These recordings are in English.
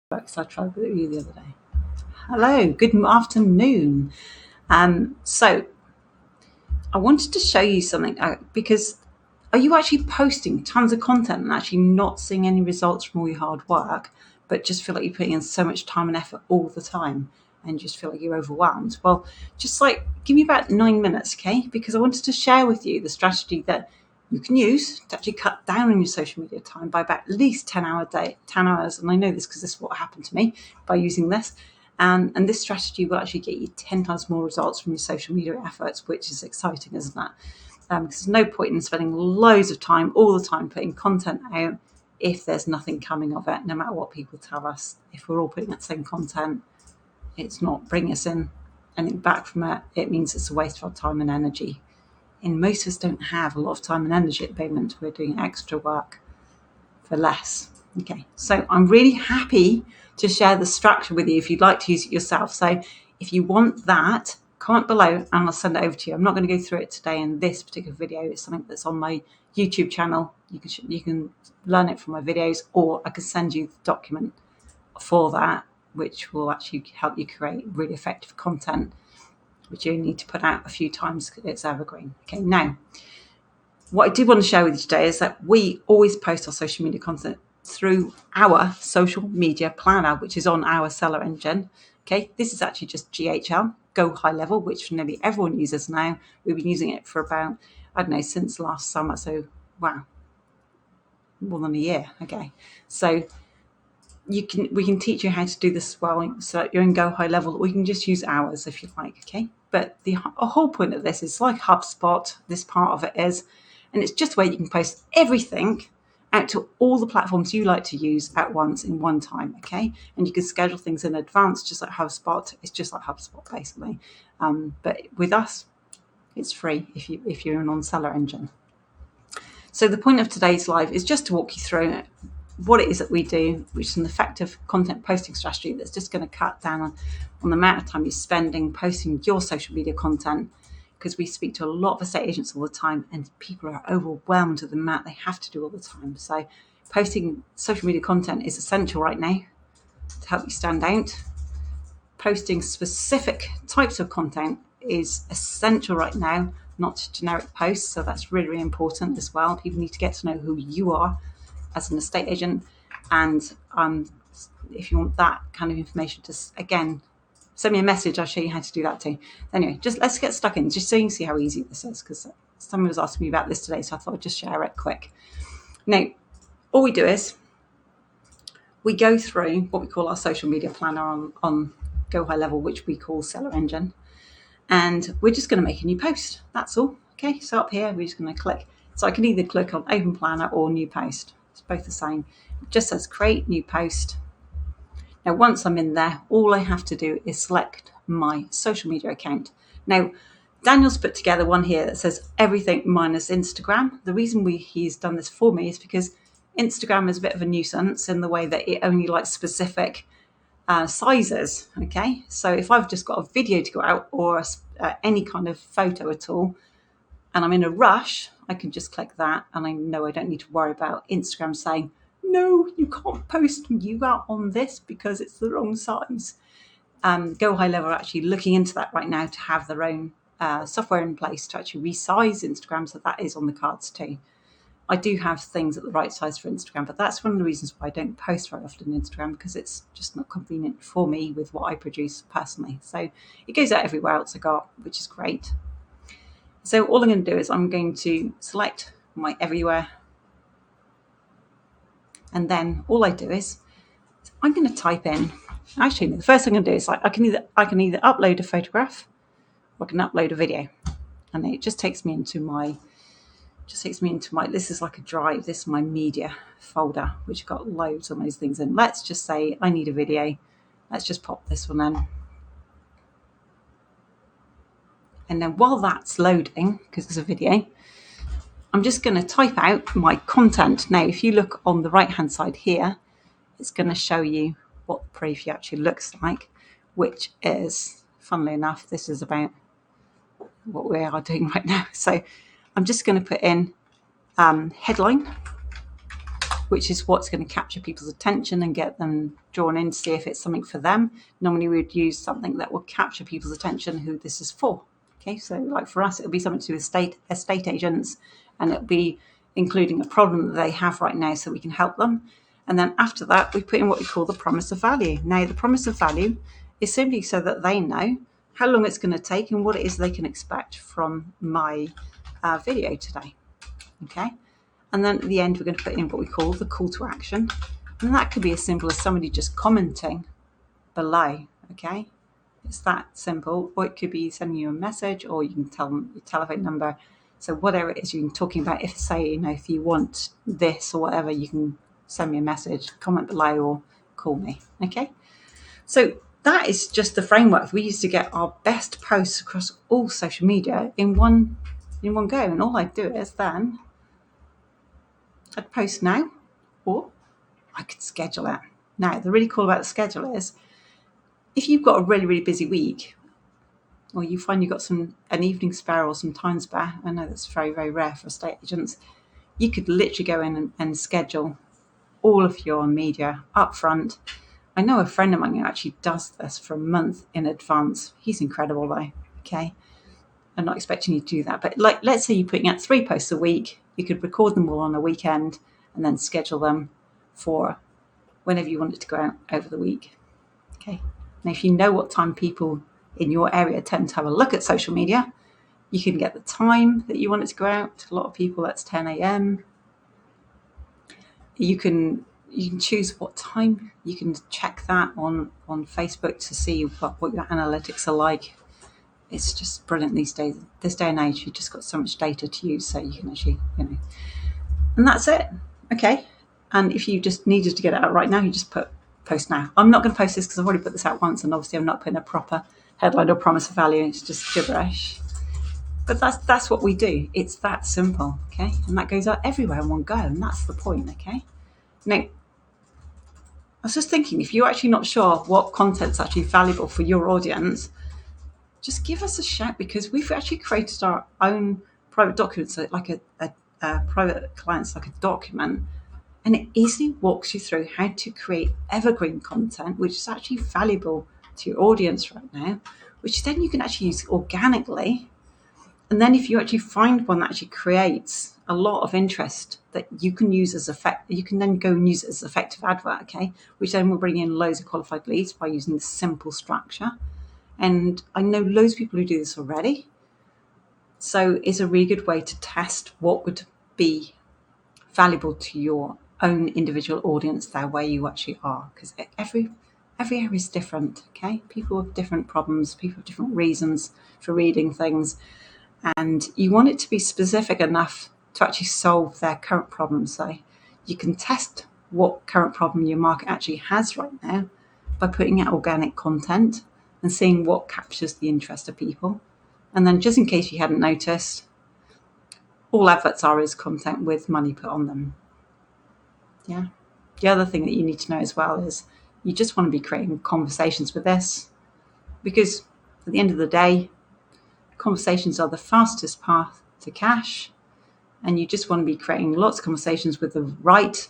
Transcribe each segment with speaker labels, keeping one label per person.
Speaker 1: So I tried with you the other day. Hello, good afternoon. So I wanted to show you something because are you actually posting tons of content and actually not seeing any results from all your hard work, but just feel like you're putting in so much time and effort all the time and just feel like you're overwhelmed? Well, just like give me about 9 minutes, okay? Because I wanted to share with you the strategy that you can use to actually cut down on your social media time by about at least 10 hours. And I know this because this is what happened to me by using this. And this strategy will actually get you 10 times more results from your social media efforts, which is exciting, isn't that? Because there's no point in spending loads of time, all the time, putting content out if there's nothing coming of it, no matter what people tell us. If we're all putting that same content, it's not bringing us in anything back from it. It means it's a waste of our time and energy. And most of us don't have a lot of time and energy at the moment. We're doing extra work for less. Okay, so I'm really happy to share the structure with you if you'd like to use it yourself. So if you want that, comment below and I'll send it over to you. I'm not going to go through it today in this particular video. It's something that's on my YouTube channel. You can learn it from my videos, or I can send you the document for that, which will actually help you create really effective content, which you need to put out a few times because it's evergreen. Okay, now what I did want to share with you today is that we always post our social media content through our social media planner, which is on our Seller Engine. Okay, this is actually just GHL, Go High Level, which nearly everyone uses now. We've been using it for about, I don't know, since last summer. So, wow, more than a year. Okay, so we can teach you how to do this well, so that you're in Go High Level. We can just use ours if you like. Okay, but the whole point of this is like HubSpot. This part of it is, and it's just where you can post everything out to all the platforms you like to use at once in one time. Okay, and you can schedule things in advance, just like HubSpot. It's just like HubSpot basically, but with us, it's free if you're an on-Seller Engine. So the point of today's live is just to walk you through what it is that we do, which is an effective content posting strategy that's just going to cut down on the amount of time you're spending posting your social media content, because we speak to a lot of estate agents all the time and people are overwhelmed with the amount they have to do all the time. So posting social media content is essential right now to help you stand out. Posting specific types of content is essential right now, not generic posts. So that's really, really important as well. People need to get to know who you are as an estate agent. And if you want that kind of information, just again, send me a message. I'll show you how to do that too. Anyway, just let's get stuck in, just so you can see how easy this is, because someone was asking me about this today, so I thought I'd just share it quick. Now, all we do is we go through what we call our social media planner on Go High Level, which we call Seller Engine, and we're just going to make a new post. That's all. Okay, so up here we're just going to click. So I can either click on Open Planner or New Post. It's both the same. It just says Create New Post. Now, once I'm in there, all I have to do is select my social media account. Now, Daniel's put together one here that says everything minus Instagram. The reason he's done this for me is because Instagram is a bit of a nuisance in the way that it only likes specific sizes. Okay, so if I've just got a video to go out or any kind of photo at all, and I'm in a rush, I can just click that, and I know I don't need to worry about Instagram saying, no, you can't post you out on this because it's the wrong size. Go High Level are actually looking into that right now to have their own software in place to actually resize Instagram, so that is on the cards too. I do have things at the right size for Instagram, but that's one of the reasons why I don't post very often on Instagram, because it's just not convenient for me with what I produce personally. So it goes out everywhere else I got, which is great. So all I'm going to do is I'm going to select my everywhere. And then all I do is I'm going to type in, actually the first thing I'm going to do is I can either upload a photograph or I can upload a video. And it just takes me into my, this is like a drive, this is my media folder, which got loads of those things in. Let's just say I need a video. Let's just pop this one in. And then while that's loading, because it's a video, I'm just going to type out my content. Now, if you look on the right-hand side here, it's going to show you what the preview actually looks like, which is, funnily enough, this is about what we are doing right now. So I'm just going to put in headline. which is what's going to capture people's attention and get them drawn in to see if it's something for them. Normally we would use something that will capture people's attention who this is for. Okay, so like for us, it'll be something to do with estate agents, and it'll be including a problem that they have right now so we can help them. And then after that, we put in what we call the promise of value. Now, the promise of value is simply so that they know how long it's going to take and what it is they can expect from my video today. Okay. And then at the end, we're going to put in what we call the call to action. And that could be as simple as somebody just commenting below. Okay. It's that simple. Or it could be sending you a message, or you can tell them your telephone number. So whatever it is you're talking about, if say, if you want this or whatever, you can send me a message, comment below, or call me. Okay. So that is just the framework. We used to get our best posts across all social media in one go. And all I'd do is then I'd post now, or I could schedule it. Now, the really cool about the schedule is if you've got a really, really busy week, or you find you've got an evening spare or some time spare, I know that's very, very rare for estate agents, you could literally go in and schedule all of your media up front. I know a friend of mine who actually does this for a month in advance. He's incredible though, okay? I'm not expecting you to do that, but like, let's say you're putting out 3 posts a week, you could record them all on a weekend and then schedule them for whenever you want it to go out over the week, okay? Now, if you know what time people in your area tend to have a look at social media, you can get the time that you want it to go out. A lot of people, that's 10 a.m. You can choose what time. You can check that on Facebook to see what your analytics are like. It's just brilliant these days. This day and age, you've just got so much data to use, so you can actually, and that's it. Okay. And if you just needed to get it out right now, you just put post now. I'm not going to post this because I've already put this out once, and obviously I'm not putting a proper headline or promise of value. It's just gibberish. But that's what we do. It's that simple, okay? And that goes out everywhere in one go, and that's the point, okay? Now, I was just thinking, if you're actually not sure what content's actually valuable for your audience, just give us a shout, because we've actually created our own private document, so like a private client's like a document, and it easily walks you through how to create evergreen content, which is actually valuable to your audience right now, which then you can actually use organically. And then if you actually find one that actually creates a lot of interest that you can use as you can then go and use it as effective advert, okay? Which then will bring in loads of qualified leads by using this simple structure. And I know loads of people who do this already. So it's a really good way to test what would be valuable to your own individual audience there where you actually are. Because every area is different, okay? People have different problems, people have different reasons for reading things. And you want it to be specific enough to actually solve their current problem. So you can test what current problem your market actually has right now by putting out organic content and seeing what captures the interest of people. And then just in case you hadn't noticed, all adverts are is content with money put on them. Yeah. The other thing that you need to know as well is you just want to be creating conversations with this, because at the end of the day, conversations are the fastest path to cash, and you just want to be creating lots of conversations with the right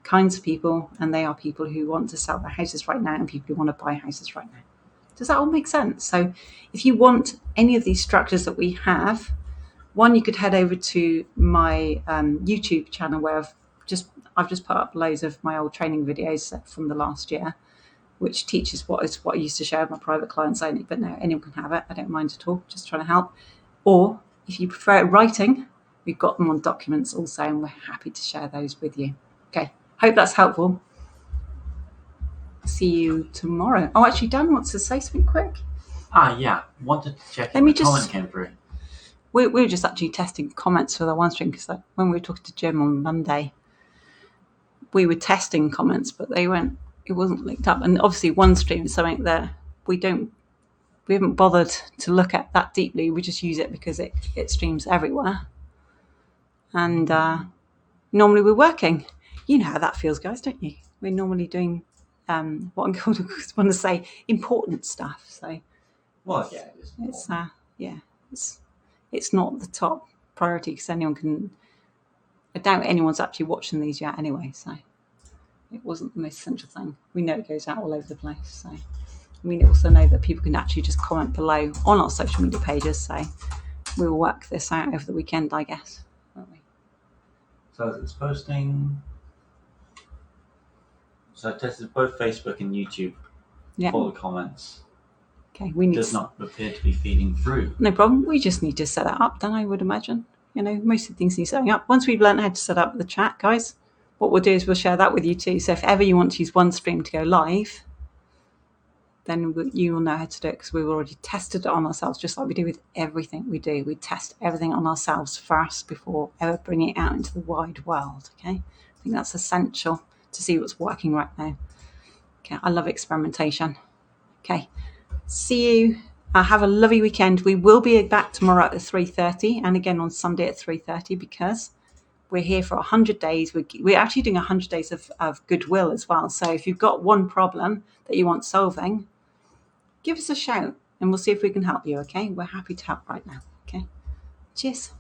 Speaker 1: kinds of people, and they are people who want to sell their houses right now and people who want to buy houses right now. Does that all make sense? So if you want any of these structures that we have, one, you could head over to my YouTube channel where I've just put up loads of my old training videos from the last year, which teaches what I used to share with my private clients only, but now anyone can have it. I don't mind at all, just trying to help. Or if you prefer writing, we've got them on documents also, and we're happy to share those with you. Okay, hope that's helpful. See you tomorrow. Oh, actually, Dan wants to say something quick.
Speaker 2: Yeah, wanted to check if the comment came through.
Speaker 1: We were just actually testing comments for the OneStream, because when we were talking to Jim on Monday, we were testing comments, but it wasn't linked up. And obviously OneStream is something that we haven't bothered to look at that deeply. We just use it because it streams everywhere. And normally we're working. You know how that feels, guys, don't you? We're normally doing what I'm going to want to say important stuff. So
Speaker 2: well, yeah,
Speaker 1: it's not the top priority, because anyone can I doubt anyone's actually watching these yet anyway, so it wasn't the most essential thing. We know it goes out all over the place, so we also know that people can actually just comment below on our social media pages, so we'll work this out over the weekend, I guess, won't we?
Speaker 2: So it's posting. So I tested both Facebook and YouTube for the comments.
Speaker 1: Okay, we need
Speaker 2: does not appear to be feeding through.
Speaker 1: No problem. We just need to set it up, then I would imagine. Most of the things need setting up. Once we've learned how to set up the chat, guys, what we'll do is we'll share that with you too. So if ever you want to use OneStream to go live, then you will know how to do it, because we've already tested it on ourselves, just like we do with everything we do. We test everything on ourselves first before ever bringing it out into the wide world, okay? I think that's essential to see what's working right now. Okay, I love experimentation. Okay, see you. Have a lovely weekend. We will be back tomorrow at 3:30 and again on Sunday at 3:30, because we're here for 100 days. We're actually doing 100 days of goodwill as well. So if you've got one problem that you want solving, give us a shout and we'll see if we can help you, okay? We're happy to help right now, okay? Cheers.